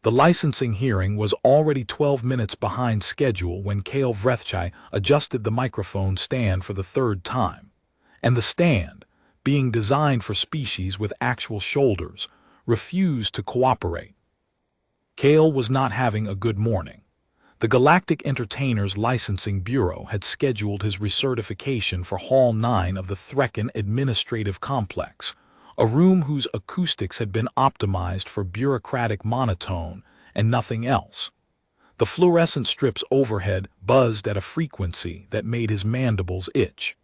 The licensing hearing was already 12 minutes behind schedule when Kale Vrethchai adjusted the microphone stand for the third time. And the stand, being designed for species with actual shoulders, refused to cooperate. Kale was not having a good morning. The Galactic Entertainers Licensing Bureau had scheduled his recertification for Hall 9 of the Threkin Administrative Complex, a room whose acoustics had been optimized for bureaucratic monotone and nothing else. The fluorescent strips overhead buzzed at a frequency that made his mandibles itch.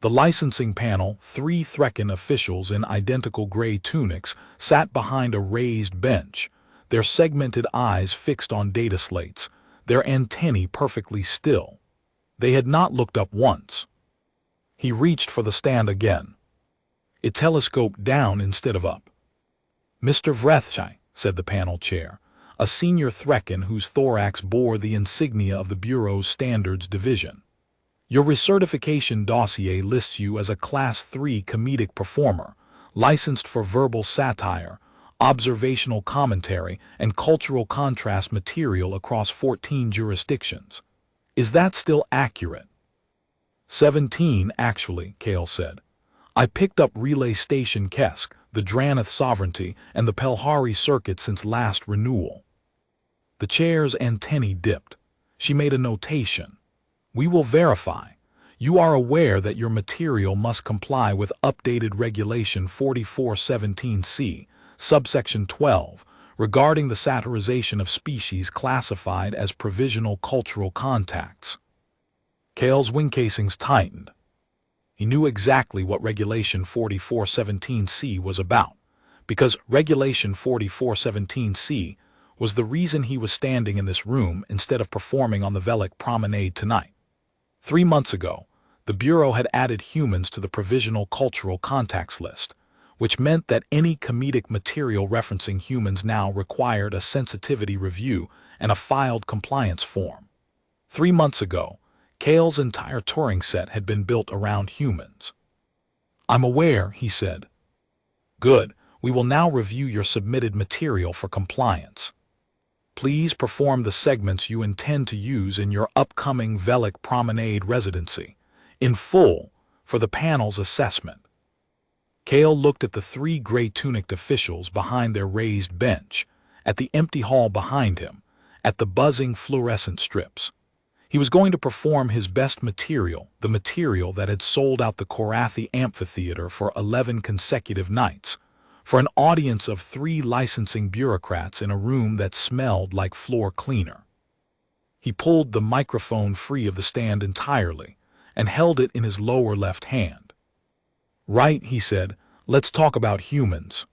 The licensing panel, 3 Threkin officials in identical gray tunics, sat behind a raised bench, their segmented eyes fixed on data slates, their antennae perfectly still. They had not looked up once. He reached for the stand again. It telescoped down instead of up. "Mr. Vrethchai," said the panel chair, a senior Threkin whose thorax bore the insignia of the Bureau's Standards Division. "Your recertification dossier lists you as a Class 3 comedic performer, licensed for verbal satire, observational commentary, and cultural contrast material across 14 jurisdictions. Is that still accurate?" 17, actually, Kale said. "I picked up Relay Station Kesk, the Dranath Sovereignty, and the Pelhari Circuit since last renewal." The chair's antennae dipped. She made a notation. "We will verify. You are aware that your material must comply with updated Regulation 4417C, subsection 12, regarding the satirization of species classified as provisional cultural contacts." Kale's wing casings tightened. He knew exactly what Regulation 4417C was about, because Regulation 4417C was the reason he was standing in this room instead of performing on the Velic Promenade tonight. 3 months ago, the Bureau had added humans to the Provisional Cultural Contacts list, which meant that any comedic material referencing humans now required a sensitivity review and a filed compliance form. 3 months ago, Kale's entire touring set had been built around humans. "I'm aware," he said. "Good. We will now review your submitted material for compliance. Please perform the segments you intend to use in your upcoming Velic Promenade residency, in full, for the panel's assessment." Kale looked at the 3 gray-tuniced officials behind their raised bench, at the empty hall behind him, at the buzzing fluorescent strips. He was going to perform his best material, the material that had sold out the Korathi Amphitheater for 11 consecutive nights, for an audience of 3 licensing bureaucrats in a room that smelled like floor cleaner. He pulled the microphone free of the stand entirely and held it in his lower left hand. "Right," he said, "let's talk about humans."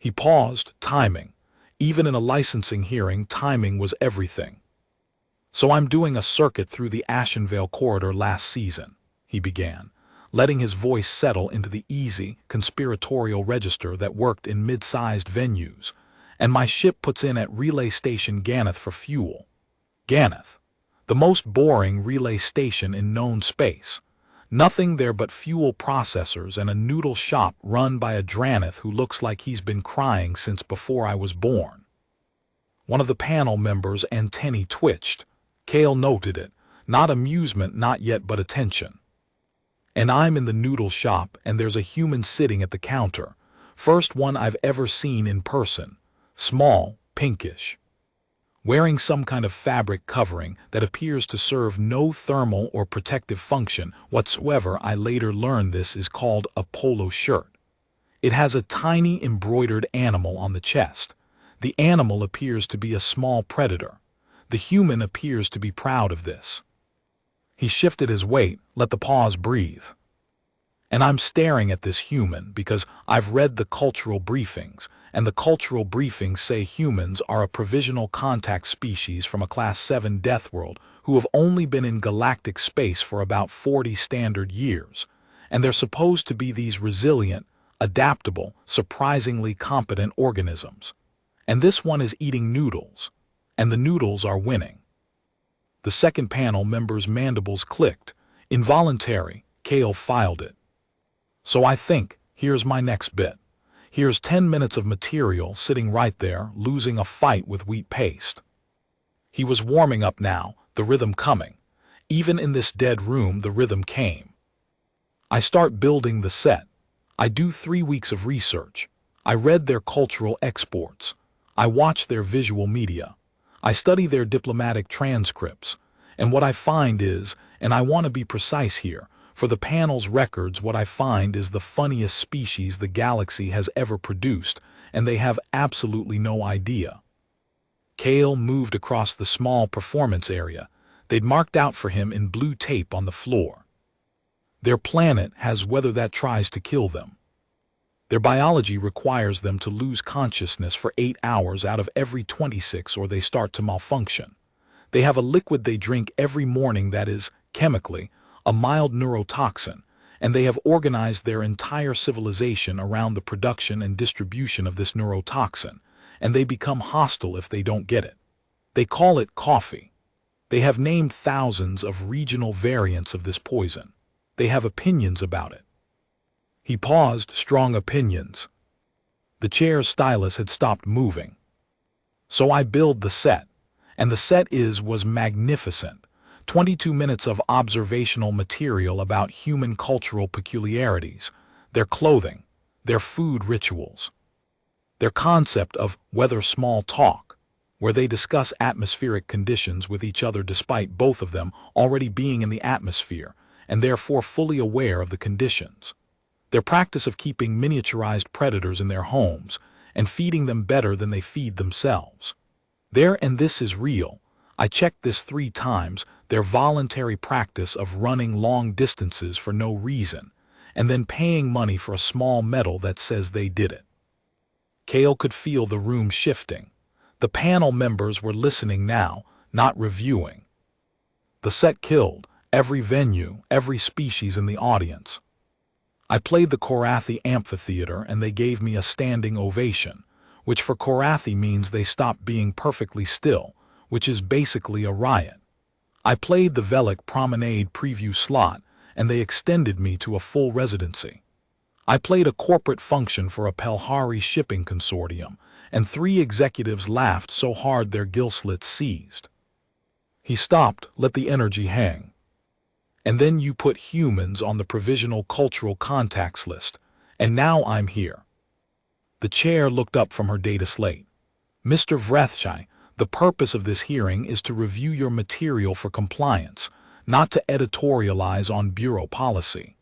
He paused, timing. Even in a licensing hearing, timing was everything. "So I'm doing a circuit through the Ashenvale corridor last season," he began, letting his voice settle into the easy, conspiratorial register that worked in mid-sized venues, "and my ship puts in at Relay Station Ganath for fuel. Ganath, the most boring relay station in known space. Nothing there but fuel processors and a noodle shop run by a Dranath who looks like he's been crying since before I was born." One of the panel members' antennae twitched. Kale noted it. Not amusement, not yet, but attention. "And I'm in the noodle shop, and there's a human sitting at the counter. First one I've ever seen in person. Small, pinkish. Wearing some kind of fabric covering that appears to serve no thermal or protective function whatsoever. I later learned this is called a polo shirt. It has a tiny embroidered animal on the chest. The animal appears to be a small predator. The human appears to be proud of this." He shifted his weight, let the pause breathe. "And I'm staring at this human because I've read the cultural briefings, and the cultural briefings say humans are a provisional contact species from a Class 7 death world who have only been in galactic space for about 40 standard years, and they're supposed to be these resilient, adaptable, surprisingly competent organisms. And this one is eating noodles, and the noodles are winning." The second panel member's mandibles clicked. Involuntary, Kale filed it. "So I think, here's my next bit." Here's 10 minutes of material sitting right there, losing a fight with wheat paste. He was warming up now, the rhythm coming. Even in this dead room, the rhythm came. I start building the set. I do 3 weeks of research. I read their cultural exports. I watch their visual media. I study their diplomatic transcripts. And what I find is, and I want to be precise here, for the panel's records, what I find is the funniest species the galaxy has ever produced, and they have absolutely no idea. Cale moved across the small performance area they'd marked out for him in blue tape on the floor. Their planet has weather that tries to kill them. Their biology requires them to lose consciousness for 8 hours out of every 26 or they start to malfunction. They have a liquid they drink every morning that is, chemically, a mild neurotoxin, and they have organized their entire civilization around the production and distribution of this neurotoxin, and they become hostile if they don't get it. They call it coffee. They have named thousands of regional variants of this poison. They have opinions about it. He paused, strong opinions. The chair's stylus had stopped moving. So I build the set, and the set was magnificent. 22 minutes of observational material about human cultural peculiarities, their clothing, their food rituals, their concept of weather small talk, where they discuss atmospheric conditions with each other despite both of them already being in the atmosphere and therefore fully aware of the conditions. Their practice of keeping miniaturized predators in their homes and feeding them better than they feed themselves. And this is real. I checked this 3 times, their voluntary practice of running long distances for no reason, and then paying money for a small medal that says they did it. Cale could feel the room shifting. The panel members were listening now, not reviewing. The set killed every venue, every species in the audience. I played the Korathi amphitheater and they gave me a standing ovation, which for Korathi means they stopped being perfectly still, which is basically a riot. I played the Velik Promenade preview slot and they extended me to a full residency. I played a corporate function for a Pelhari shipping consortium, and 3 executives laughed so hard their gill slits seized. He stopped, let the energy hang. And then you put humans on the provisional cultural contacts list, and now I'm here. The chair looked up from her data slate. Mr. Vrethchai, the purpose of this hearing is to review your material for compliance, not to editorialize on bureau policy.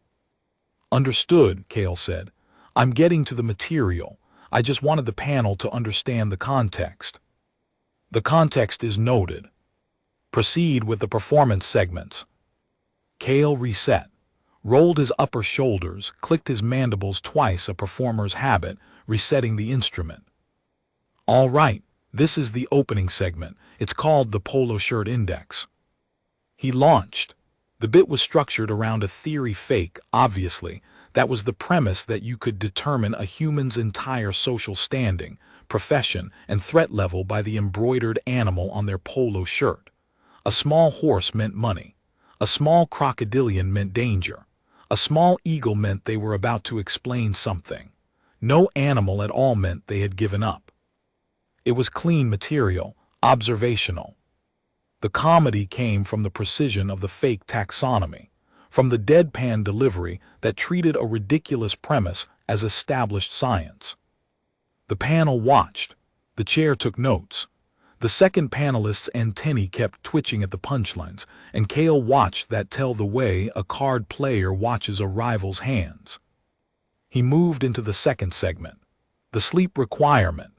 Understood, Cale said. I'm getting to the material. I just wanted the panel to understand the context. The context is noted. Proceed with the performance segments. Cale reset, rolled his upper shoulders, clicked his mandibles twice, a performer's habit, resetting the instrument. All right, this is the opening segment. It's called the Polo Shirt Index. He launched. The bit was structured around a theory fake, obviously. That was the premise that you could determine a human's entire social standing, profession, and threat level by the embroidered animal on their polo shirt. A small horse meant money. A small crocodilian meant danger. A small eagle meant they were about to explain something. No animal at all meant they had given up. It was clean material, observational. The comedy came from the precision of the fake taxonomy, from the deadpan delivery that treated a ridiculous premise as established science. The panel watched. The chair took notes. The second panelist's antennae kept twitching at the punchlines, and Cale watched that tell the way a card player watches a rival's hands. He moved into the second segment, the sleep requirement.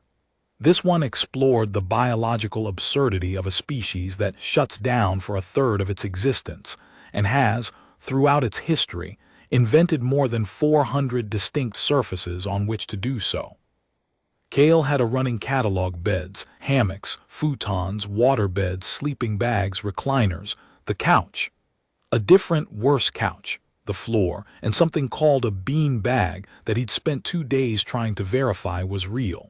This one explored the biological absurdity of a species that shuts down for a third of its existence and has, throughout its history, invented more than 400 distinct surfaces on which to do so. Cale had a running catalog: beds, hammocks, futons, waterbeds, sleeping bags, recliners, the couch, a different, worse couch, the floor, and something called a bean bag that he'd spent 2 days trying to verify was real.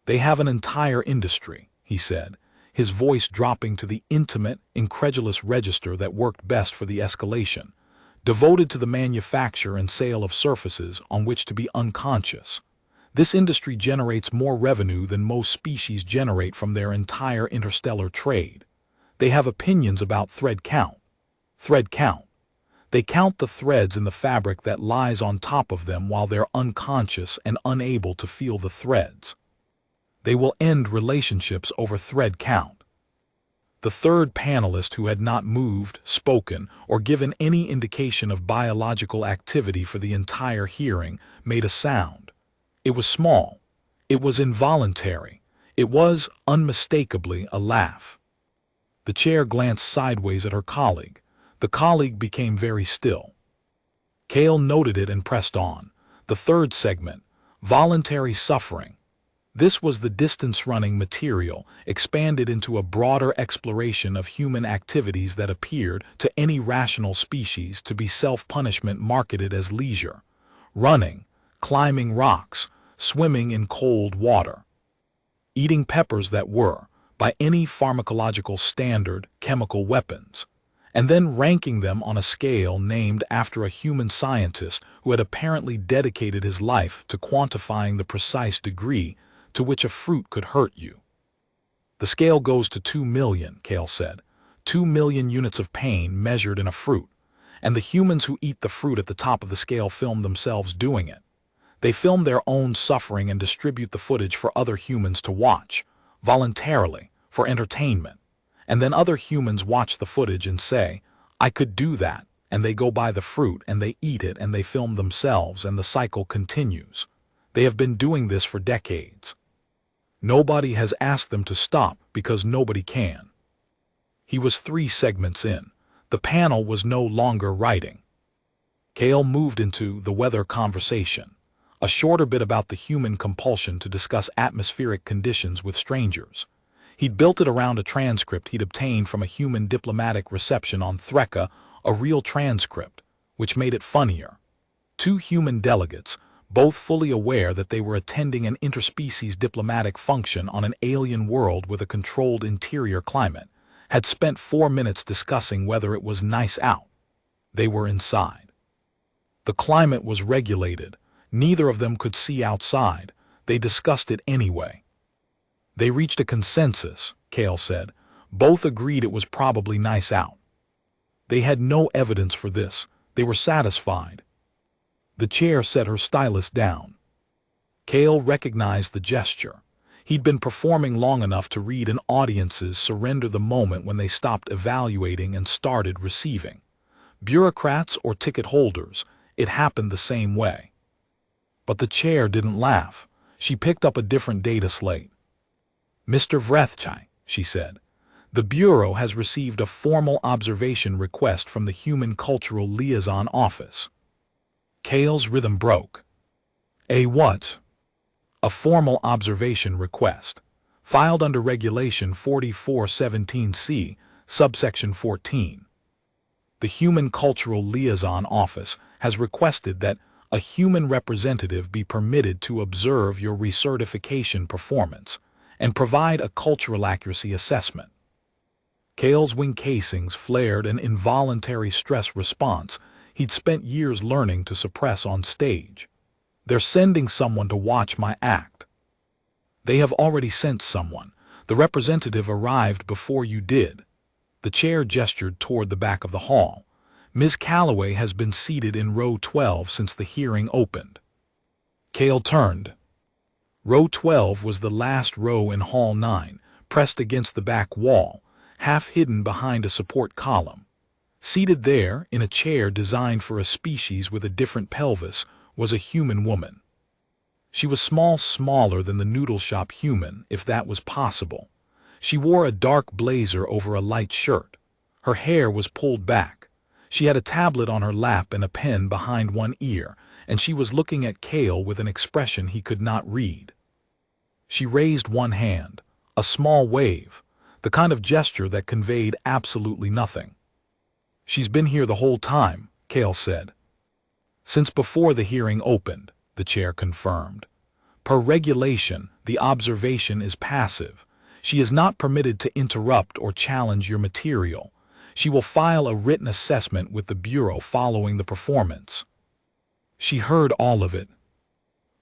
They have an entire industry, he said, his voice dropping to the intimate, incredulous register that worked best for the escalation, devoted to the manufacture and sale of surfaces on which to be unconscious. This industry generates more revenue than most species generate from their entire interstellar trade. They have opinions about thread count. Thread count. They count the threads in the fabric that lies on top of them while they're unconscious and unable to feel the threads. They will end relationships over thread count. The third panelist, who had not moved, spoken, or given any indication of biological activity for the entire hearing, made a sound. It was small. It was involuntary. It was, unmistakably, a laugh. The chair glanced sideways at her colleague. The colleague became very still. Cale noted it and pressed on. The third segment, voluntary suffering. This was the distance-running material, expanded into a broader exploration of human activities that appeared, to any rational species, to be self-punishment marketed as leisure. Running, climbing rocks, swimming in cold water. Eating peppers that were, by any pharmacological standard, chemical weapons, and then ranking them on a scale named after a human scientist who had apparently dedicated his life to quantifying the precise degree to which a fruit could hurt you. The scale goes to 2 million, Cale said. 2 million units of pain measured in a fruit, and the humans who eat the fruit at the top of the scale film themselves doing it. They film their own suffering and distribute the footage for other humans to watch, voluntarily, for entertainment. And then other humans watch the footage and say, I could do that, and they go buy the fruit and they eat it and they film themselves, and the cycle continues. They have been doing this for decades. Nobody has asked them to stop because nobody can. He was 3 segments in. The panel was no longer writing. Cale moved into the weather conversation, a shorter bit about the human compulsion to discuss atmospheric conditions with strangers. He'd built it around a transcript he'd obtained from a human diplomatic reception on Threka, a real transcript, which made it funnier. 2 human delegates, both fully aware that they were attending an interspecies diplomatic function on an alien world with a controlled interior climate, had spent 4 minutes discussing whether it was nice out. They were inside. The climate was regulated. Neither of them could see outside. They discussed it anyway. They reached a consensus, Cale said. Both agreed it was probably nice out. They had no evidence for this. They were satisfied. The chair set her stylus down. Cale recognized the gesture. He'd been performing long enough to read an audience's surrender the moment when they stopped evaluating and started receiving. Bureaucrats or ticket holders, it happened the same way. But the chair didn't laugh. She picked up a different data slate. Mr. Vrethchai, she said, the Bureau has received a formal observation request from the Human Cultural Liaison Office. Cale's rhythm broke. A what? A formal observation request, filed under Regulation 4417C, subsection 14. The Human Cultural Liaison Office has requested that a human representative be permitted to observe your recertification performance and provide a cultural accuracy assessment. Cale's wing casings flared an involuntary stress response he'd spent years learning to suppress on stage. They're sending someone to watch my act. They have already sent someone. The representative arrived before you did. The chair gestured toward the back of the hall. Ms. Calloway has been seated in row 12 since the hearing opened. Cale turned. Row 12 was the last row in Hall 9, pressed against the back wall, half hidden behind a support column. Seated there, in a chair designed for a species with a different pelvis, was a human woman. She was smaller than the noodle shop human, if that was possible. She wore a dark blazer over a light shirt. Her hair was pulled back. She had a tablet on her lap and a pen behind one ear, and she was looking at Cale with an expression he could not read. She raised one hand, a small wave, the kind of gesture that conveyed absolutely nothing. She's been here the whole time, Cale said. Since before the hearing opened, the chair confirmed. Per regulation, the observation is passive. She is not permitted to interrupt or challenge your material. She will file a written assessment with the Bureau following the performance. She heard all of it.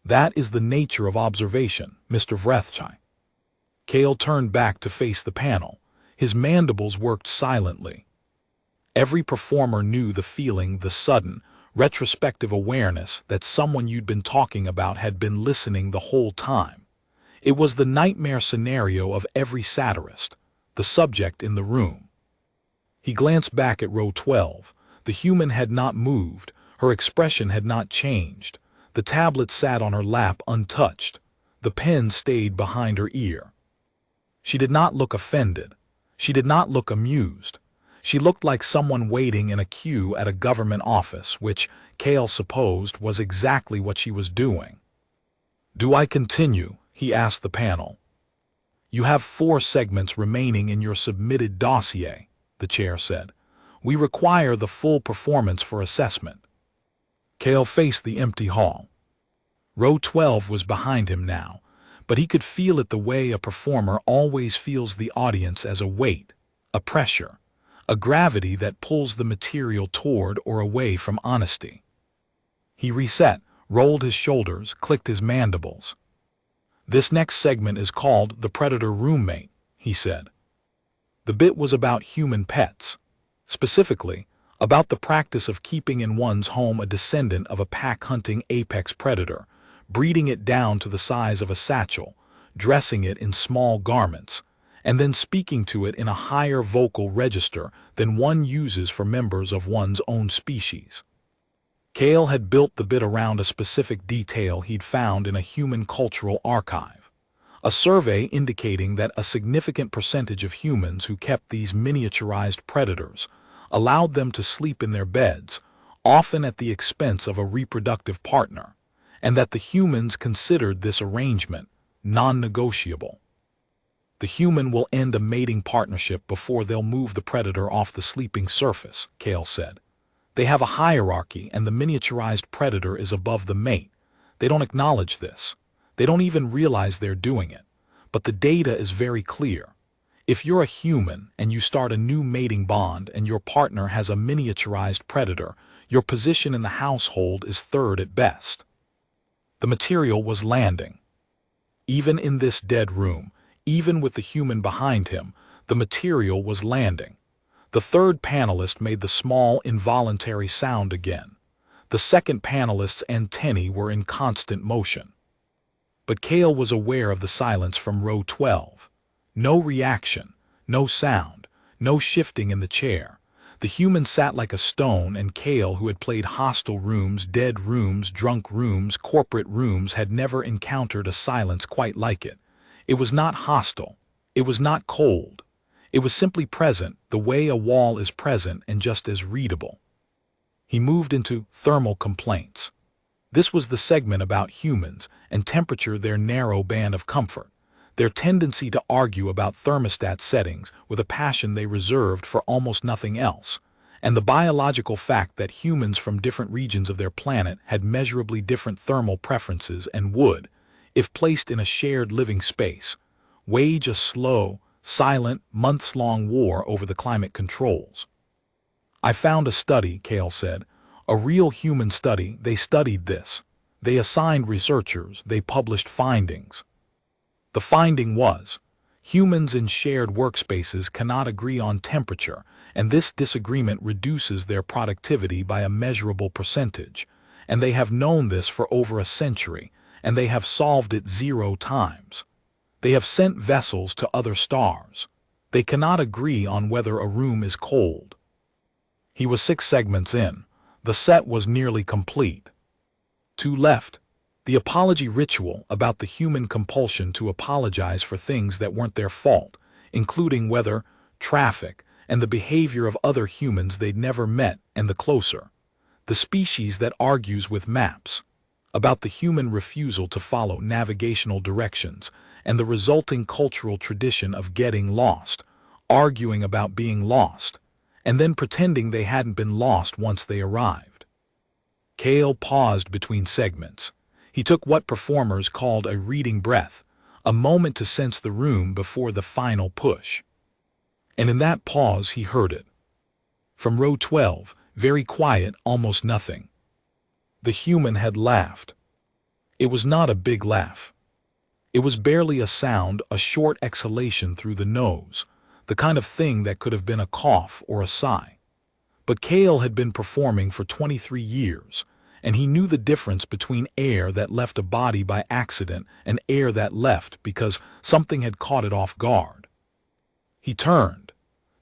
That is the nature of observation, Mr. Vrethchai. Kale turned back to face the panel. His mandibles worked silently. Every performer knew the feeling, the sudden, retrospective awareness that someone you'd been talking about had been listening the whole time. It was the nightmare scenario of every satirist, the subject in the room. He glanced back at row 12. The human had not moved. Her expression had not changed. The tablet sat on her lap untouched. The pen stayed behind her ear. She did not look offended. She did not look amused. She looked like someone waiting in a queue at a government office, which Kale supposed was exactly what she was doing. "Do I continue?" he asked the panel. "You have 4 segments remaining in your submitted dossier," the chair said. "We require the full performance for assessment." Kale faced the empty hall. Row 12 was behind him now, but he could feel it the way a performer always feels the audience, as a weight, a pressure, a gravity that pulls the material toward or away from honesty. He reset, rolled his shoulders, clicked his mandibles. "This next segment is called The Predator Roommate," he said. The bit was about human pets, specifically about the practice of keeping in one's home a descendant of a pack-hunting apex predator, breeding it down to the size of a satchel, dressing it in small garments, and then speaking to it in a higher vocal register than one uses for members of one's own species. Kale had built the bit around a specific detail he'd found in a human cultural archive, a survey indicating that a significant percentage of humans who kept these miniaturized predators allowed them to sleep in their beds, often at the expense of a reproductive partner, and that the humans considered this arrangement non-negotiable. "The human will end a mating partnership before they'll move the predator off the sleeping surface," Kale said. "They have a hierarchy, and the miniaturized predator is above the mate. They don't acknowledge this. They don't even realize they're doing it. But the data is very clear. If you're a human and you start a new mating bond and your partner has a miniaturized predator, your position in the household is third at best." The material was landing. Even in this dead room, even with the human behind him, the material was landing. The third panelist made the small, involuntary sound again. The second panelist's antennae were in constant motion. But Kale was aware of the silence from row 12. No reaction, no sound, no shifting in the chair. The human sat like a stone, and Kale, who had played hostel rooms, dead rooms, drunk rooms, corporate rooms, had never encountered a silence quite like it. It was not hostile. It was not cold. It was simply present, the way a wall is present and just as readable. He moved into thermal complaints. This was the segment about humans and temperature, their narrow band of comfort, their tendency to argue about thermostat settings with a passion they reserved for almost nothing else, and the biological fact that humans from different regions of their planet had measurably different thermal preferences and would, if placed in a shared living space, wage a slow, silent, months-long war over the climate controls. "I found a study," Kale said, "a real human study. They studied this. They assigned researchers. They published findings. The finding was, humans in shared workspaces cannot agree on temperature, and this disagreement reduces their productivity by a measurable percentage, and they have known this for over a century, and they have solved it 0 times. They have sent vessels to other stars. They cannot agree on whether a room is cold." He was 6 segments in. The set was nearly complete. 2 left. The apology ritual about the human compulsion to apologize for things that weren't their fault, including weather, traffic, and the behavior of other humans they'd never met, and the closer. The species that argues with maps, about the human refusal to follow navigational directions, and the resulting cultural tradition of getting lost, arguing about being lost, and then pretending they hadn't been lost once they arrived. Kale paused between segments. He took what performers called a reading breath, a moment to sense the room before the final push. And in that pause he heard it. From row 12, very quiet, almost nothing. The human had laughed. It was not a big laugh. It was barely a sound, a short exhalation through the nose, the kind of thing that could have been a cough or a sigh. But Cale had been performing for 23 years, and he knew the difference between air that left a body by accident and air that left because something had caught it off guard. He turned.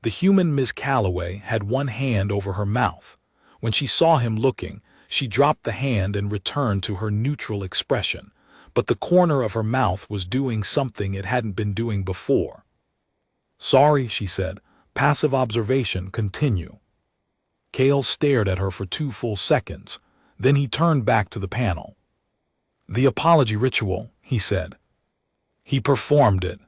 The human Miss Calloway had one hand over her mouth. When she saw him looking, she dropped the hand and returned to her neutral expression, but the corner of her mouth was doing something it hadn't been doing before. "Sorry," she said. "Passive observation, continue." Cale stared at her for 2 full seconds. Then he turned back to the panel. "The apology ritual," he said. He performed it.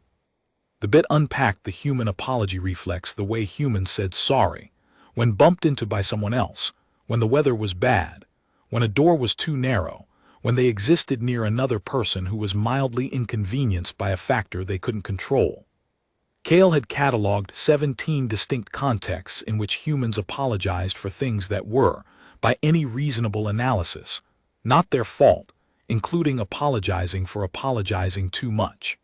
The bit unpacked the human apology reflex, the way humans said sorry when bumped into by someone else, when the weather was bad, when a door was too narrow, when they existed near another person who was mildly inconvenienced by a factor they couldn't control. Cale had cataloged 17 distinct contexts in which humans apologized for things that were, by any reasonable analysis, not their fault, including apologizing for apologizing too much.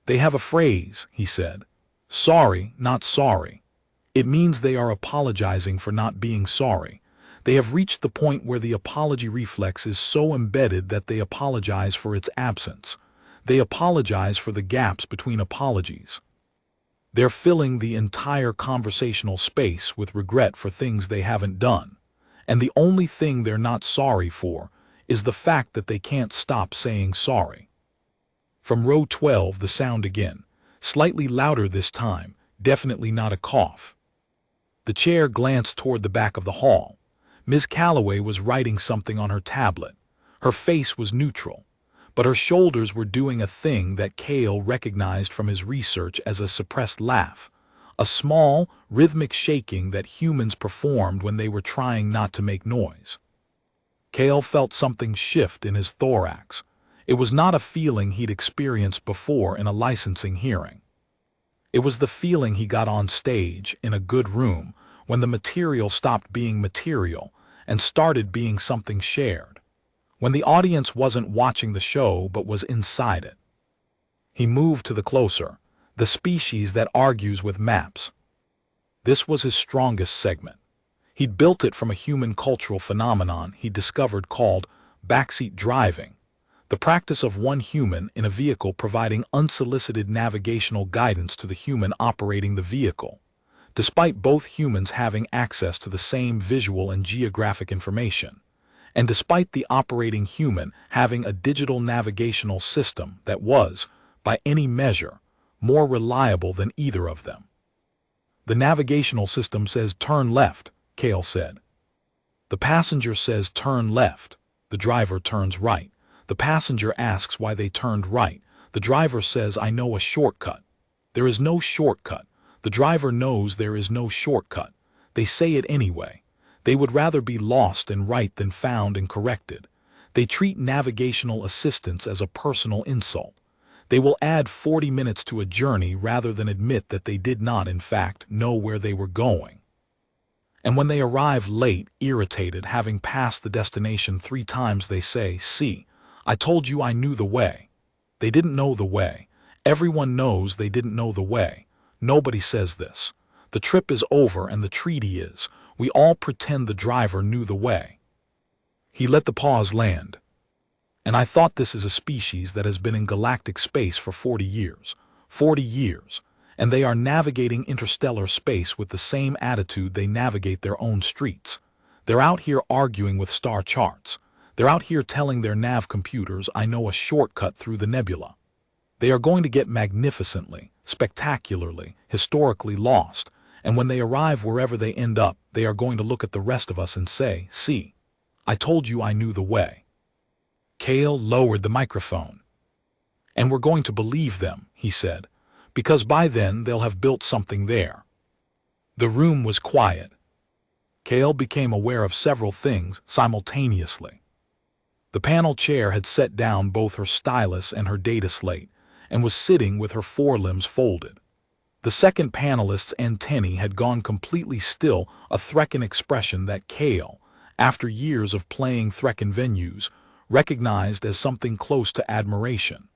"They have a phrase," he said. "Sorry, not sorry." It means they are apologizing for not being sorry. They have reached the point where the apology reflex is so embedded that they apologize for its absence. They apologize for the gaps between apologies. They're filling the entire conversational space with regret for things they haven't done. And the only thing they're not sorry for is the fact that they can't stop saying sorry. From row 12, the sound again, slightly louder this time, definitely not a cough. The chair glanced toward the back of the hall. Ms. Calloway was writing something on her tablet. Her face was neutral, but her shoulders were doing a thing that Cale recognized from his research as a suppressed laugh, a small, rhythmic shaking that humans performed when they were trying not to make noise. Cale felt something shift in his thorax. It was not a feeling he'd experienced before in a licensing hearing. It was the feeling he got on stage, in a good room, when the material stopped being material and started being something shared. When the audience wasn't watching the show but was inside it. He moved to the closer, the species that argues with maps. This was his strongest segment. He'd built it from a human cultural phenomenon he discovered called backseat driving, the practice of one human in a vehicle providing unsolicited navigational guidance to the human operating the vehicle, despite both humans having access to the same visual and geographic information, and despite the operating human having a digital navigational system that was, by any measure, more reliable than either of them. "The navigational system says turn left," Cale said. "The passenger says turn left. The driver turns right. The passenger asks why they turned right. The driver says, I know a shortcut. There is no shortcut. The driver knows there is no shortcut. They say it anyway. They would rather be lost and right than found and corrected. They treat navigational assistance as a personal insult. They will add 40 minutes to a journey rather than admit that they did not, in fact, know where they were going. And when they arrive late, irritated, having passed the destination 3 times, they say, see, I told you I knew the way. They didn't know the way. Everyone knows they didn't know the way. Nobody says this. The trip is over and the treaty is, we all pretend the driver knew the way. He let the pause land. And I thought this is a species that has been in galactic space for 40 years. 40 years. And they are navigating interstellar space with the same attitude they navigate their own streets. They're out here arguing with star charts. They're out here telling their nav computers, I know a shortcut through the nebula. They are going to get magnificently, spectacularly, historically lost, and when they arrive wherever they end up, they are going to look at the rest of us and say, see, I told you I knew the way. Cale lowered the microphone. And we're going to believe them, he said, because by then they'll have built something there. The room was quiet. Cale became aware of several things simultaneously. The panel chair had set down both her stylus and her data slate, and was sitting with her forelimbs folded. The second panelist's antennae had gone completely still, a Threkin expression that Cale, after years of playing Threkin venues, recognized as something close to admiration.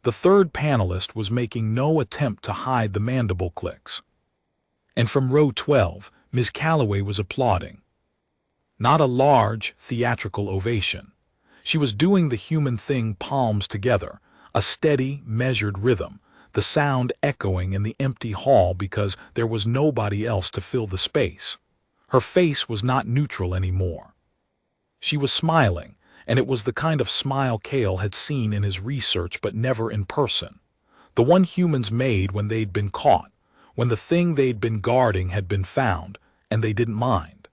The third panelist was making no attempt to hide the mandible clicks. And from row 12, Ms. Calloway was applauding. Not a large, theatrical ovation. She was doing the human thing, palms together, a steady, measured rhythm, the sound echoing in the empty hall because there was nobody else to fill the space. Her face was not neutral anymore. She was smiling, and it was the kind of smile Cale had seen in his research but never in person. The one humans made when they'd been caught, when the thing they'd been guarding had been found, and they didn't mind.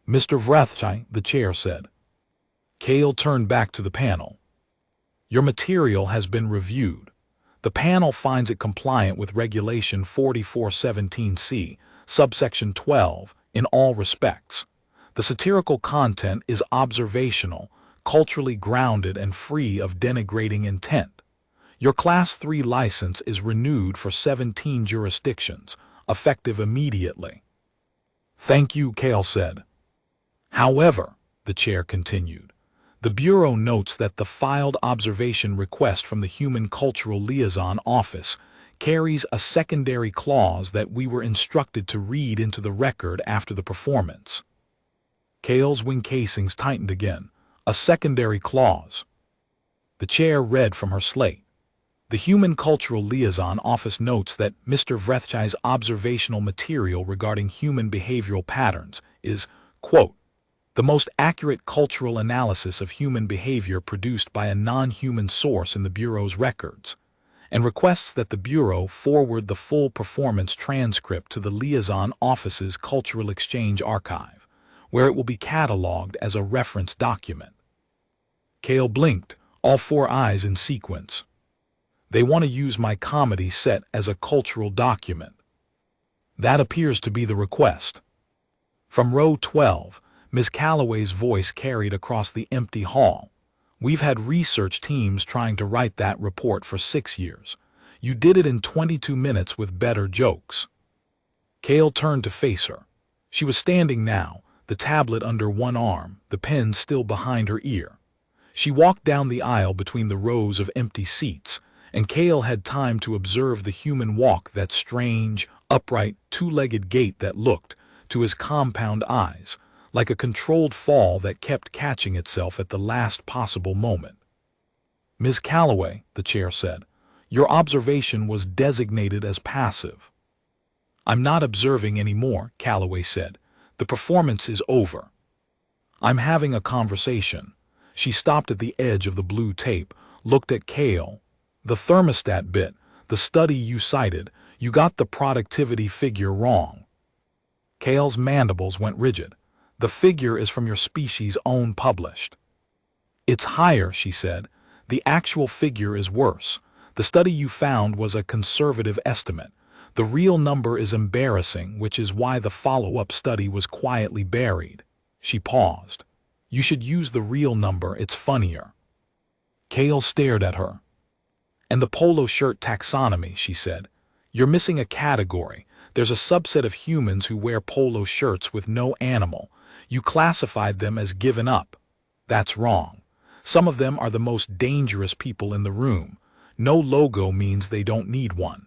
"Mr. Vrathchai," the chair said. Cale turned back to the panel. "Your material has been reviewed. The panel finds it compliant with Regulation 4417C, subsection 12, in all respects. The satirical content is observational, culturally grounded, and free of denigrating intent. Your Class 3 license is renewed for 17 jurisdictions, effective immediately." "Thank you," Cale said. "However," the chair continued, "the Bureau notes that the filed observation request from the Human Cultural Liaison Office carries a secondary clause that we were instructed to read into the record after the performance." Cale's wing casings tightened again. "A secondary clause." The chair read from her slate. "The Human Cultural Liaison Office notes that Mr. Vrathchai's observational material regarding human behavioral patterns is, quote, the most accurate cultural analysis of human behavior produced by a non-human source in the Bureau's records, and requests that the Bureau forward the full performance transcript to the Liaison Office's Cultural Exchange Archive, where it will be cataloged as a reference document." Cale blinked, all four eyes in sequence. "They want to use my comedy set as a cultural document." "That appears to be the request." From row 12, Ms. Calloway's voice carried across the empty hall. "We've had research teams trying to write that report for 6 years. You did it in 22 minutes with better jokes." Cale turned to face her. She was standing now, the tablet under one arm, the pen still behind her ear. She walked down the aisle between the rows of empty seats, and Cale had time to observe the human walk, that strange, upright, two-legged gait that looked, to his compound eyes, like a controlled fall that kept catching itself at the last possible moment. "Ms. Calloway," the chair said, "your observation was designated as passive." "I'm not observing anymore," Calloway said. "The performance is over. I'm having a conversation." She stopped at the edge of the blue tape, looked at Cale. "The thermostat bit, the study you cited, you got the productivity figure wrong." Cale's mandibles went rigid. "The figure is from your species' own published." "It's higher," she said. "The actual figure is worse. The study you found was a conservative estimate. The real number is embarrassing, which is why the follow-up study was quietly buried." She paused. "You should use the real number, it's funnier." Cale stared at her. "And the polo shirt taxonomy," she said. "You're missing a category. There's a subset of humans who wear polo shirts with no animal. You classified them as given up. That's wrong. Some of them are the most dangerous people in the room. No logo means they don't need one.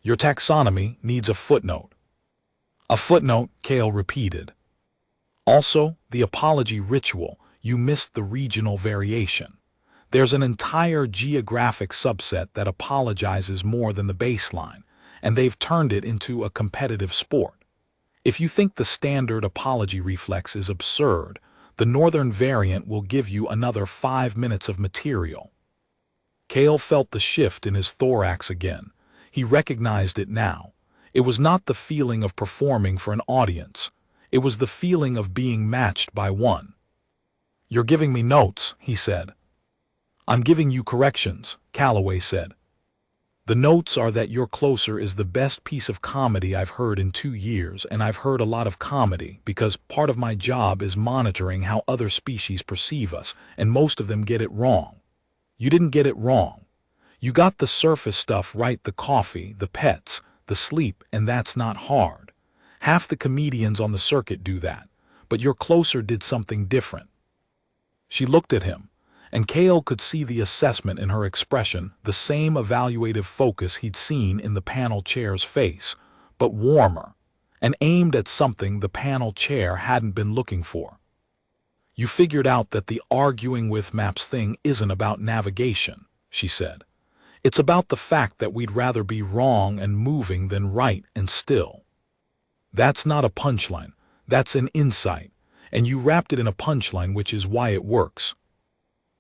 Your taxonomy needs a footnote." "A footnote," Cale repeated. "Also, the apology ritual, you missed the regional variation. There's an entire geographic subset that apologizes more than the baseline, and they've turned it into a competitive sport. If you think the standard apology reflex is absurd, the northern variant will give you another 5 minutes of material." Cale felt the shift in his thorax again. He recognized it now. It was not the feeling of performing for an audience. It was the feeling of being matched by one. "You're giving me notes," he said. "I'm giving you corrections," Calloway said. "The notes are that You're Closer is the best piece of comedy I've heard in 2 years, and I've heard a lot of comedy because part of my job is monitoring how other species perceive us, and most of them get it wrong. You didn't get it wrong. You got the surface stuff right, the coffee, the pets, the sleep, and that's not hard. Half the comedians on the circuit do that, but You're Closer did something different." She looked at him, and Cale could see the assessment in her expression, the same evaluative focus he'd seen in the panel chair's face, but warmer, and aimed at something the panel chair hadn't been looking for. "You figured out that the arguing with maps thing isn't about navigation," she said. "It's about the fact that we'd rather be wrong and moving than right and still. That's not a punchline, that's an insight, and you wrapped it in a punchline, which is why it works."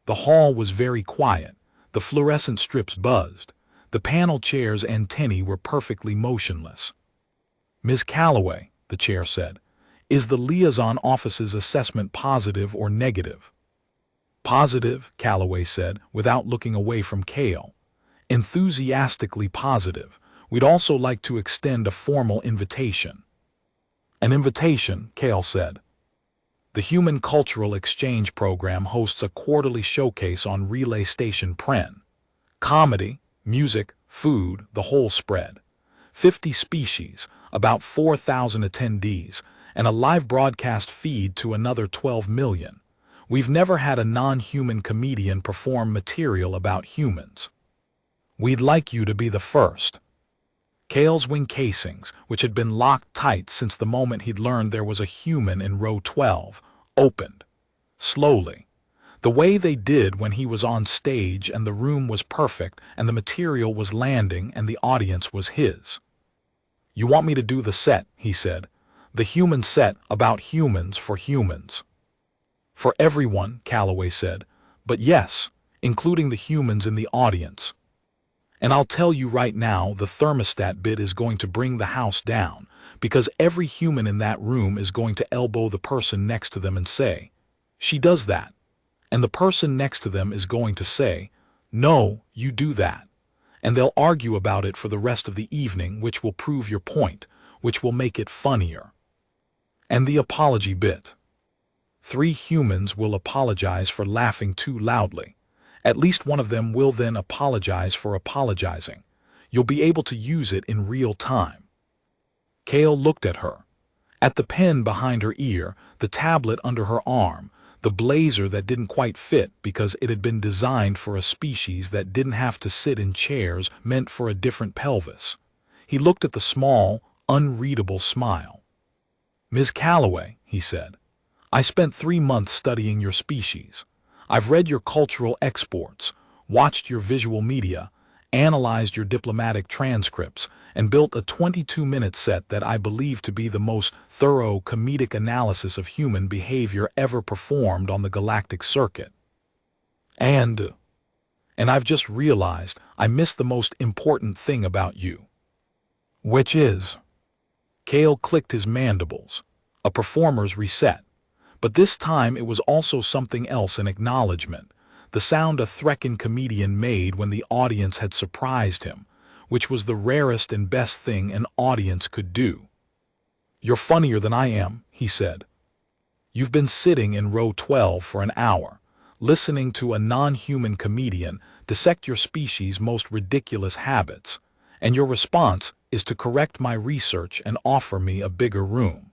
The hall was very quiet. The fluorescent strips buzzed. The panel chair's antennae were perfectly motionless. "Ms. Calloway," the chair said, "is the liaison office's assessment positive or negative?" "Positive," Calloway said, without looking away from Cale. "Enthusiastically positive. We'd also like to extend a formal invitation." "An invitation," Cale said. "The Human Cultural Exchange Program hosts a quarterly showcase on Relay Station Pren. Comedy, music, food, the whole spread. 50 species, about 4,000 attendees, and a live broadcast feed to another 12 million. We've never had a non-human comedian perform material about humans. We'd like you to be the first." Cale's wing casings, which had been locked tight since the moment he'd learned there was a human in row 12, opened. Slowly. The way they did when he was on stage and the room was perfect and the material was landing and the audience was his. "You want me to do the set," he said. "The human set about humans for humans." "For everyone," Calloway said. "But yes, including the humans in the audience. And I'll tell you right now, the thermostat bit is going to bring the house down, because every human in that room is going to elbow the person next to them and say, 'She does that.' And the person next to them is going to say, 'No, you do that.' And they'll argue about it for the rest of the evening, which will prove your point, which will make it funnier." And the apology bit. 3 humans will apologize for laughing too loudly. At least one of them will then apologize for apologizing. You'll be able to use it in real time." Cale looked at her. At the pen behind her ear, the tablet under her arm, the blazer that didn't quite fit because it had been designed for a species that didn't have to sit in chairs meant for a different pelvis. He looked at the small, unreadable smile. "Ms. Calloway," he said, "I spent 3 months studying your species. I've read your cultural exports, watched your visual media, analyzed your diplomatic transcripts, and built a 22-minute set that I believe to be the most thorough comedic analysis of human behavior ever performed on the galactic circuit. And I've just realized I missed the most important thing about you." "Which is?" Cale clicked his mandibles. A performer's reset. But this time it was also something else, an acknowledgement, the sound a Threkin comedian made when the audience had surprised him, which was the rarest and best thing an audience could do. "You're funnier than I am," he said. "You've been sitting in row 12 for an hour, listening to a non-human comedian dissect your species' most ridiculous habits, and your response is to correct my research and offer me a bigger room."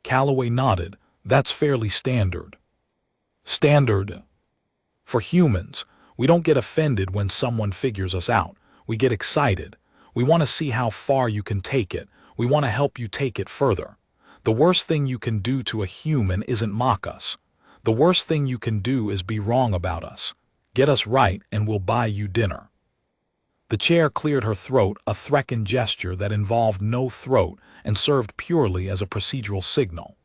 Calloway nodded. "That's fairly standard." "Standard? For humans, we don't get offended when someone figures us out. We get excited. We want to see how far you can take it. We want to help you take it further. The worst thing you can do to a human isn't mock us. The worst thing you can do is be wrong about us. Get us right and we'll buy you dinner." The chair cleared her throat, a Threkin gesture that involved no throat and served purely as a procedural signal.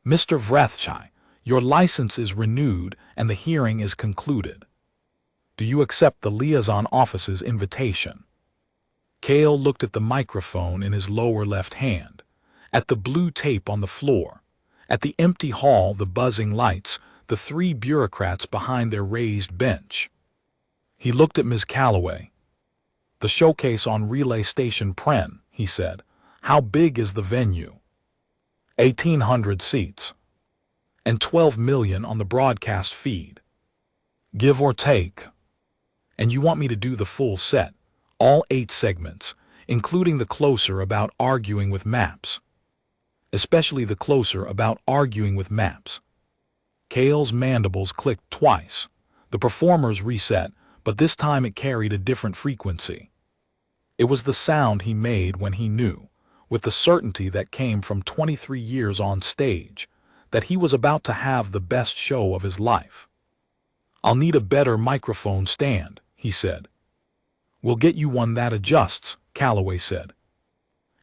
"Mr. Vrethchai, your license is renewed and the hearing is concluded. Do you accept the liaison office's invitation?" Cale looked at the microphone in his lower left hand, at the blue tape on the floor, at the empty hall, the buzzing lights, the 3 bureaucrats behind their raised bench. He looked at Ms. Calloway. "The showcase on Relay Station Pren," he said. "How big is the venue?" 1,800 seats. And 12 million on the broadcast feed. Give or take. And you want me to do the full set, all 8 segments, including the closer about arguing with maps. Especially the closer about arguing with maps. Cale's mandibles clicked twice. The performers reset, but this time it carried a different frequency. It was the sound he made when he knew, with the certainty that came from 23 years on stage, that he was about to have the best show of his life. "I'll need a better microphone stand," he said. "We'll get you one that adjusts," Calloway said.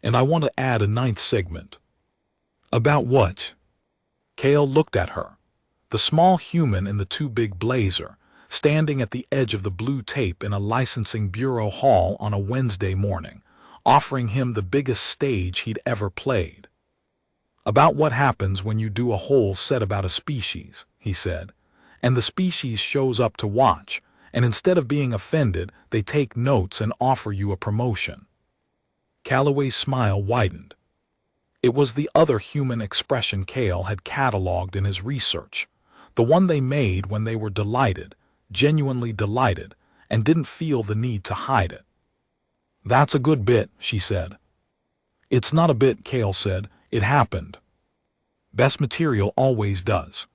"And I want to add a ninth segment." "About what?" Cale looked at her. The small human in the too big blazer, standing at the edge of the blue tape in a licensing bureau hall on a Wednesday morning, offering him the biggest stage he'd ever played. "About what happens when you do a whole set about a species," he said, "and the species shows up to watch, and instead of being offended, they take notes and offer you a promotion." Calloway's smile widened. It was the other human expression Cale had cataloged in his research, the one they made when they were delighted, genuinely delighted, and didn't feel the need to hide it. "That's a good bit," she said. "It's not a bit," Cale said. "It happened. Best material always does."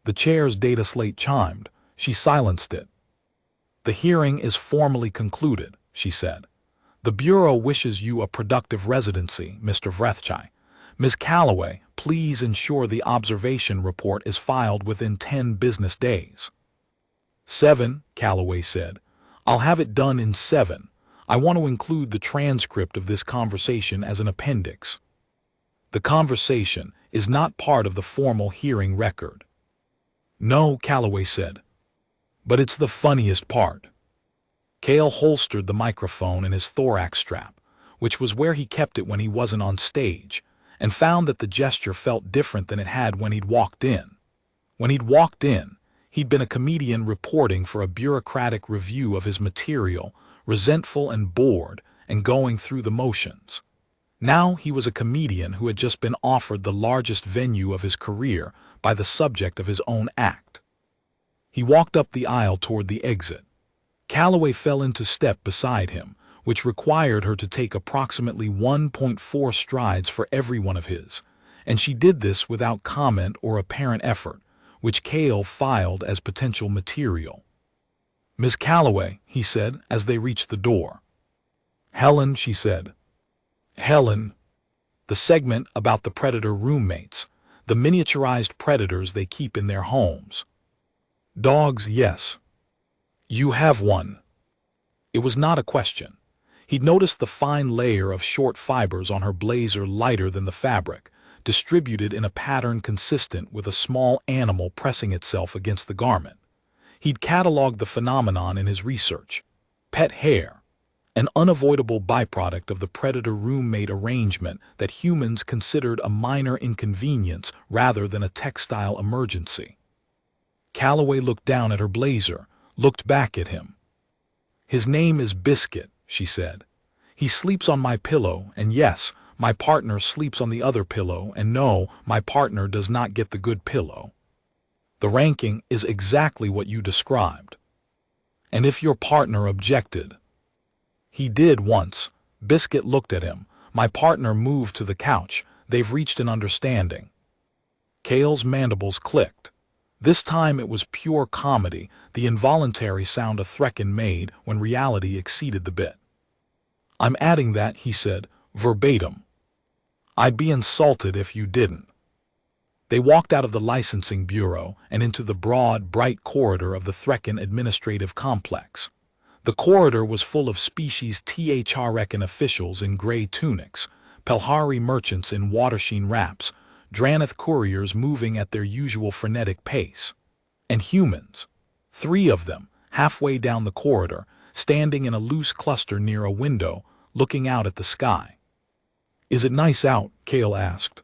The chair's data slate chimed. She silenced it. "The hearing is formally concluded," she said. "The Bureau wishes you a productive residency, Mr. Vrethchai. Ms. Calloway, please ensure the observation report is filed within 10 business days." 7, Calloway said. "I'll have it done in 7. I want to include the transcript of this conversation as an appendix." "The conversation is not part of the formal hearing record." "No," Calloway said. "But it's the funniest part." Cale holstered the microphone in his thorax strap, which was where he kept it when he wasn't on stage, and found that the gesture felt different than it had when he'd walked in. When he'd walked in, he'd been a comedian reporting for a bureaucratic review of his material, resentful and bored, and going through the motions. Now he was a comedian who had just been offered the largest venue of his career by the subject of his own act. He walked up the aisle toward the exit. Calloway fell into step beside him, which required her to take approximately 1.4 strides for every one of his, and she did this without comment or apparent effort, which Cale filed as potential material. "Miss Calloway," he said as they reached the door. "Helen," she said. "Helen." The segment about the predator roommates, the miniaturized predators they keep in their homes. "Dogs, yes." "You have one." It was not a question. He'd noticed the fine layer of short fibers on her blazer lighter than the fabric, distributed in a pattern consistent with a small animal pressing itself against the garment. He'd cataloged the phenomenon in his research. Pet hair, an unavoidable byproduct of the predator-roommate arrangement that humans considered a minor inconvenience rather than a textile emergency. Calloway looked down at her blazer, looked back at him. "His name is Biscuit," she said. "He sleeps on my pillow, and yes, my partner sleeps on the other pillow, and no, my partner does not get the good pillow. The ranking is exactly what you described. And if your partner objected—" "He did once." Biscuit looked at him. "My partner moved to the couch. They've reached an understanding." Cale's mandibles clicked. This time it was pure comedy, the involuntary sound a Threkin made when reality exceeded the bit. "I'm adding that," he said, "verbatim. I'd be insulted if you didn't." They walked out of the licensing bureau and into the broad, bright corridor of the Threkin administrative complex. The corridor was full of species THREkin officials in gray tunics, Pelhari merchants in watersheen wraps, Dranath couriers moving at their usual frenetic pace, and humans, 3 of them, halfway down the corridor, standing in a loose cluster near a window, looking out at the sky. "Is it nice out?" Cale asked.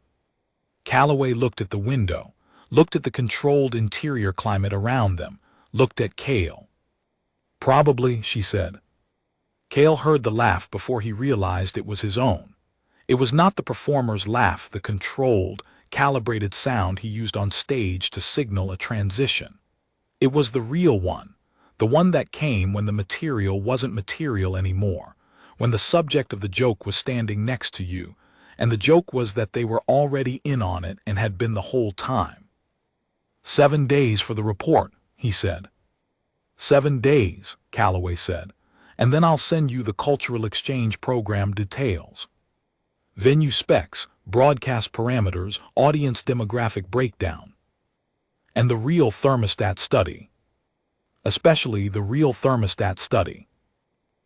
Calloway looked at the window, looked at the controlled interior climate around them, looked at Cale. "Probably," she said. Cale heard the laugh before he realized it was his own. It was not the performer's laugh, the controlled, calibrated sound he used on stage to signal a transition. It was the real one, the one that came when the material wasn't material anymore, when the subject of the joke was standing next to you, and the joke was that they were already in on it and had been the whole time. 7 days for the report, he said. 7 days, Calloway said, and then I'll send you the cultural exchange program details. Venue specs, broadcast parameters, audience demographic breakdown. And the real thermostat study. Especially the real thermostat study.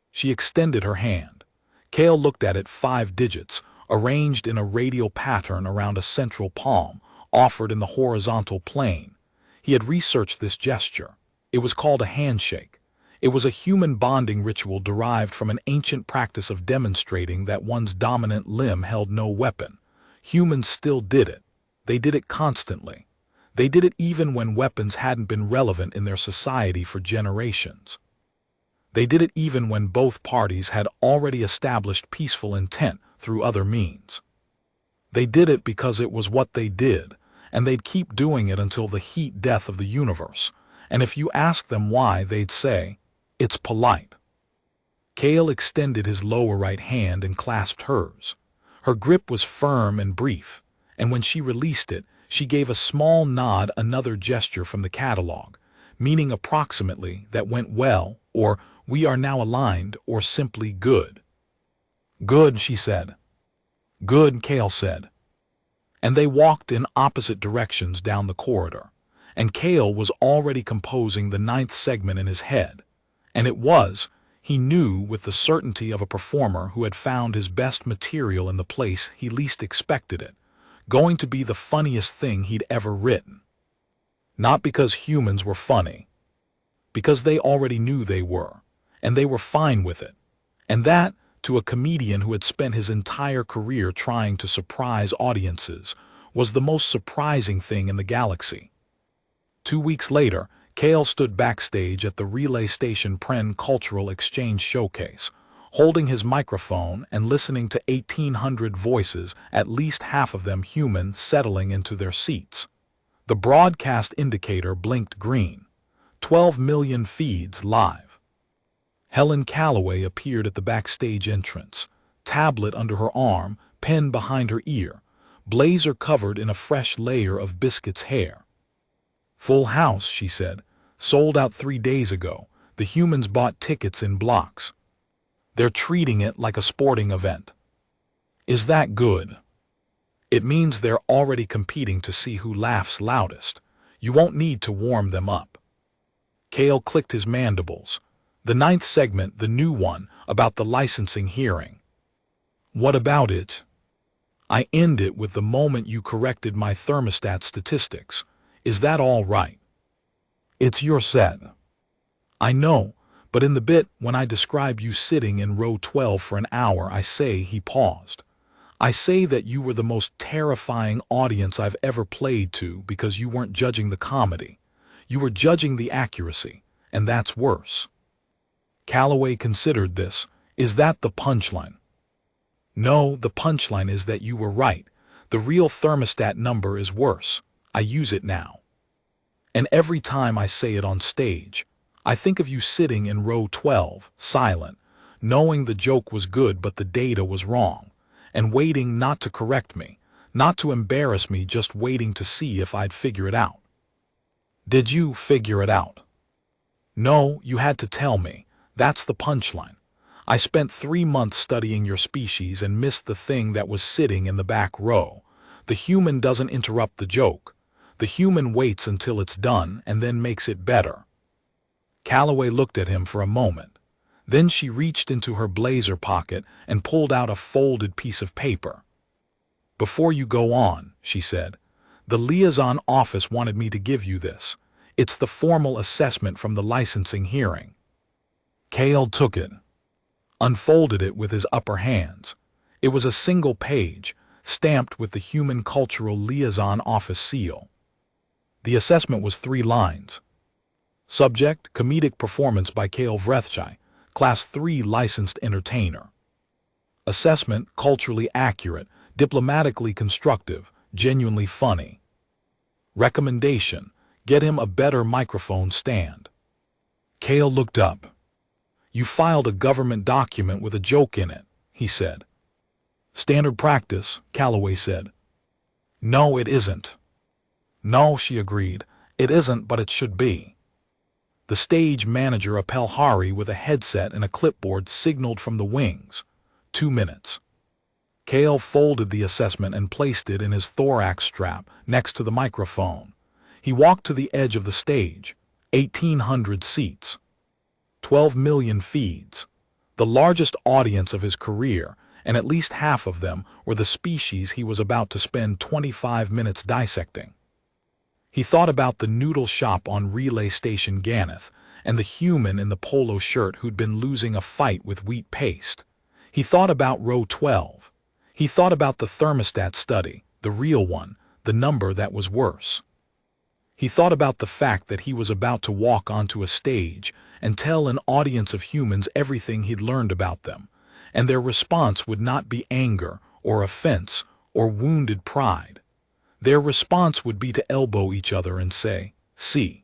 She extended her hand. Cale looked at it. 5 digits, arranged in a radial pattern around a central palm, offered in the horizontal plane. He had researched this gesture. It was called a handshake. It was a human bonding ritual derived from an ancient practice of demonstrating that one's dominant limb held no weapon. Humans still did it. They did it constantly. They did it even when weapons hadn't been relevant in their society for generations. They did it even when both parties had already established peaceful intent through other means. They did it because it was what they did, and they'd keep doing it until the heat death of the universe. And if you asked them why, they'd say, "It's polite." Cale extended his lower right hand and clasped hers. Her grip was firm and brief, and when she released it, she gave a small nod, another gesture from the catalog, meaning approximately that went well, or we are now aligned, or simply good. Good, she said. Good, Cale said. And they walked in opposite directions down the corridor, and Cale was already composing the 9th segment in his head. And it was, he knew with the certainty of a performer who had found his best material in the place he least expected it, going to be the funniest thing he'd ever written. Not because humans were funny. Because they already knew they were, and they were fine with it. And that, to a comedian who had spent his entire career trying to surprise audiences, was the most surprising thing in the galaxy. 2 weeks later, Cale stood backstage at the Relay Station Pren Cultural Exchange Showcase, holding his microphone and listening to 1,800 voices, at least half of them human, settling into their seats. The broadcast indicator blinked green. 12 million feeds live. Helen Calloway appeared at the backstage entrance, tablet under her arm, pen behind her ear, blazer covered in a fresh layer of Biscuit's hair. "Full house," she said. "Sold out 3 days ago. The humans bought tickets in blocks. They're treating it like a sporting event." Is that good? It means they're already competing to see who laughs loudest. You won't need to warm them up. Cale clicked his mandibles. The 9th segment, the new one, about the licensing hearing. What about it? I end it with the moment you corrected my thermostat statistics. Is that all right? It's your set. I know, but in the bit, when I describe you sitting in row 12 for an hour, I say, he paused. I say that you were the most terrifying audience I've ever played to because you weren't judging the comedy. You were judging the accuracy, and that's worse. Calloway considered this. Is that the punchline? No, the punchline is that you were right. The real thermostat number is worse. I use it now. And every time I say it on stage, I think of you sitting in row 12, silent, knowing the joke was good but the data was wrong, and waiting not to correct me, not to embarrass me, just waiting to see if I'd figure it out. Did you figure it out? No, you had to tell me. That's the punchline. I spent 3 months studying your species and missed the thing that was sitting in the back row. The human doesn't interrupt the joke. The human waits until it's done and then makes it better. Calloway looked at him for a moment. Then she reached into her blazer pocket and pulled out a folded piece of paper. "Before you go on," she said, "the liaison office wanted me to give you this. It's the formal assessment from the licensing hearing." Cale took it, unfolded it with his upper hands. It was a single page, stamped with the Human Cultural Liaison Office seal. The assessment was 3 lines. Subject, comedic performance by Cale Vrethchai, Class 3 licensed entertainer. Assessment, culturally accurate, diplomatically constructive, genuinely funny. Recommendation, get him a better microphone stand. Cale looked up. "You filed a government document with a joke in it," he said. "Standard practice," Calloway said. "No, it isn't." "No," she agreed. It isn't, but it should be. The stage manager, a Pelhari with a headset and a clipboard, signaled from the wings. 2 minutes. Cale folded the assessment and placed it in his thorax strap next to the microphone. He walked to the edge of the stage. 1,800 seats. 12 million feeds. The largest audience of his career, and at least half of them were the species he was about to spend 25 minutes dissecting. He thought about the noodle shop on Relay Station Ganeth and the human in the polo shirt who'd been losing a fight with wheat paste. He thought about row 12. He thought about the thermostat study, the real one, the number that was worse. He thought about the fact that he was about to walk onto a stage and tell an audience of humans everything he'd learned about them, and their response would not be anger or offense or wounded pride. Their response would be to elbow each other and say, "See,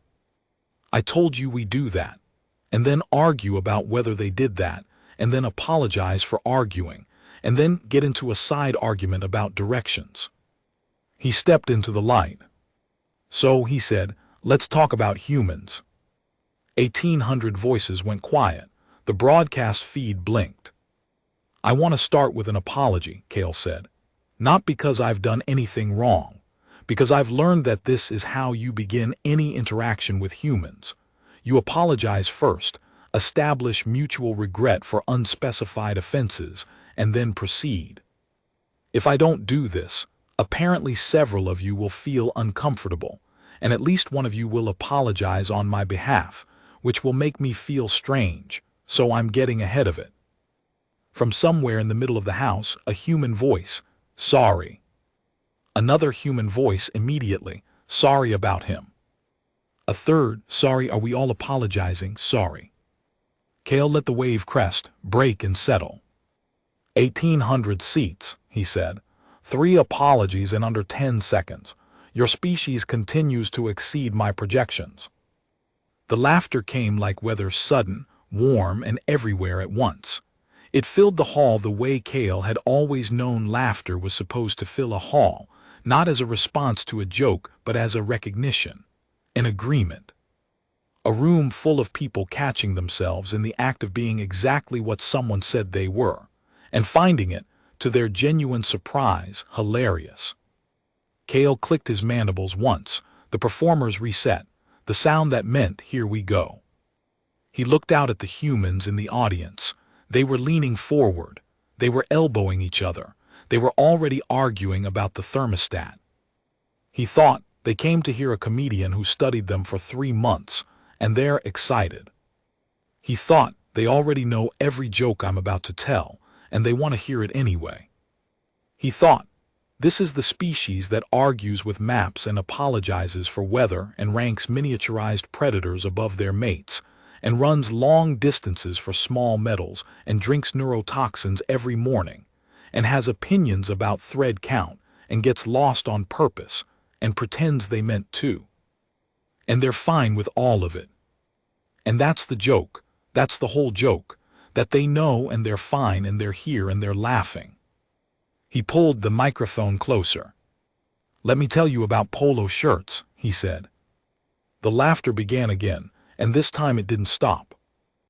I told you we do that," and then argue about whether they did that, and then apologize for arguing, and then get into a side argument about directions. He stepped into the light. "So," he said, "let's talk about humans." 1,800 voices went quiet. The broadcast feed blinked. "I want to start with an apology," Cale said. "Not because I've done anything wrong, because I've learned that this is how you begin any interaction with humans. You apologize first, establish mutual regret for unspecified offenses, and then proceed. If I don't do this, apparently several of you will feel uncomfortable, and at least one of you will apologize on my behalf, which will make me feel strange, so I'm getting ahead of it." From somewhere in the middle of the house, a human voice, "Sorry." Another human voice immediately, "Sorry about him." A third, "Sorry, are we all apologizing? Sorry." Cale let the wave crest, break and settle. 1,800 seats, he said. 3 apologies in under 10 seconds. Your species continues to exceed my projections. The laughter came like weather, sudden, warm, and everywhere at once. It filled the hall the way Cale had always known laughter was supposed to fill a hall, not as a response to a joke, but as a recognition, an agreement. A room full of people catching themselves in the act of being exactly what someone said they were, and finding it, to their genuine surprise, hilarious. Cale clicked his mandibles once. The performers reset, the sound that meant, "Here we go." He looked out at the humans in the audience. They were leaning forward. They were elbowing each other. They were already arguing about the thermostat. He thought they came to hear a comedian who studied them for 3 months, and they're excited. He thought they already know every joke I'm about to tell, and they want to hear it anyway. He thought, this is the species that argues with maps and apologizes for weather and ranks miniaturized predators above their mates, and runs long distances for small metals and drinks neurotoxins every morning, and has opinions about thread count and gets lost on purpose and pretends they meant to. And they're fine with all of it. And that's the joke. That's the whole joke. That they know and they're fine and they're here and they're laughing. He pulled the microphone closer. "Let me tell you about polo shirts," he said. The laughter began again, and this time it didn't stop.